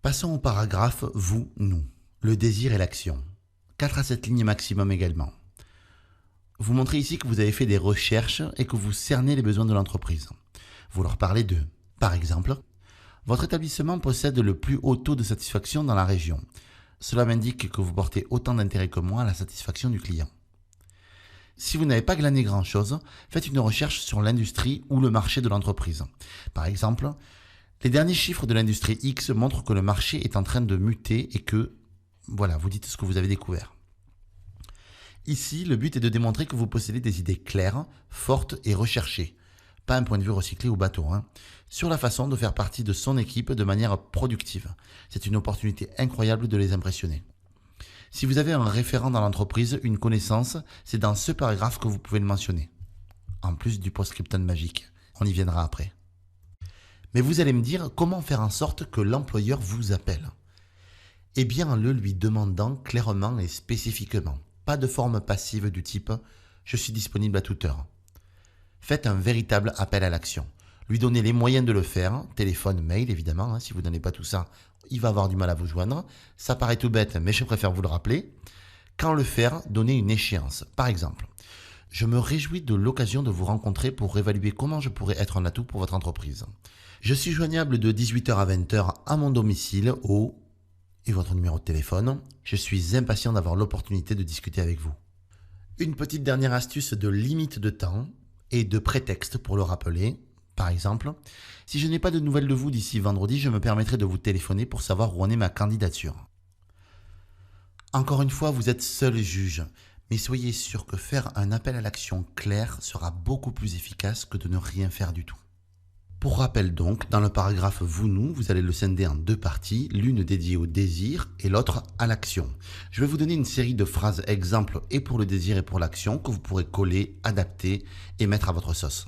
Passons au paragraphe vous, nous. Le désir et l'action. 4 à 7 lignes maximum également. Vous montrez ici que vous avez fait des recherches et que vous cernez les besoins de l'entreprise. Vous leur parlez d'eux. Par exemple, votre établissement possède le plus haut taux de satisfaction dans la région. Cela m'indique que vous portez autant d'intérêt que moi à la satisfaction du client. Si vous n'avez pas glané grand-chose, faites une recherche sur l'industrie ou le marché de l'entreprise. Par exemple, les derniers chiffres de l'industrie X montrent que le marché est en train de muter et que, voilà, vous dites ce que vous avez découvert. Ici, le but est de démontrer que vous possédez des idées claires, fortes et recherchées. Pas un point de vue recyclé ou bateau, sur la façon de faire partie de son équipe de manière productive. C'est une opportunité incroyable de les impressionner. Si vous avez un référent dans l'entreprise, une connaissance, c'est dans ce paragraphe que vous pouvez le mentionner. En plus du post-scriptum magique. On y viendra après. Mais vous allez me dire comment faire en sorte que l'employeur vous appelle. Eh bien en le lui demandant clairement et spécifiquement. Pas de forme passive du type « je suis disponible à toute heure ». Faites un véritable appel à l'action. Lui donnez les moyens de le faire, téléphone, mail évidemment, si vous ne donnez pas tout ça, il va avoir du mal à vous joindre. Ça paraît tout bête, mais je préfère vous le rappeler. Quand le faire, donnez une échéance. Par exemple, je me réjouis de l'occasion de vous rencontrer pour évaluer comment je pourrais être un atout pour votre entreprise. Je suis joignable de 18h à 20h à mon domicile au... et votre numéro de téléphone. Je suis impatient d'avoir l'opportunité de discuter avec vous. Une petite dernière astuce de limite de temps et de prétexte pour le rappeler. Par exemple, si je n'ai pas de nouvelles de vous d'ici vendredi, je me permettrai de vous téléphoner pour savoir où en est ma candidature. Encore une fois, vous êtes seul juge, mais soyez sûr que faire un appel à l'action clair sera beaucoup plus efficace que de ne rien faire du tout. Pour rappel donc, dans le paragraphe vous-nous, vous allez le scinder en 2 parties, l'une dédiée au désir et l'autre à l'action. Je vais vous donner une série de phrases exemples et pour le désir et pour l'action que vous pourrez coller, adapter et mettre à votre sauce.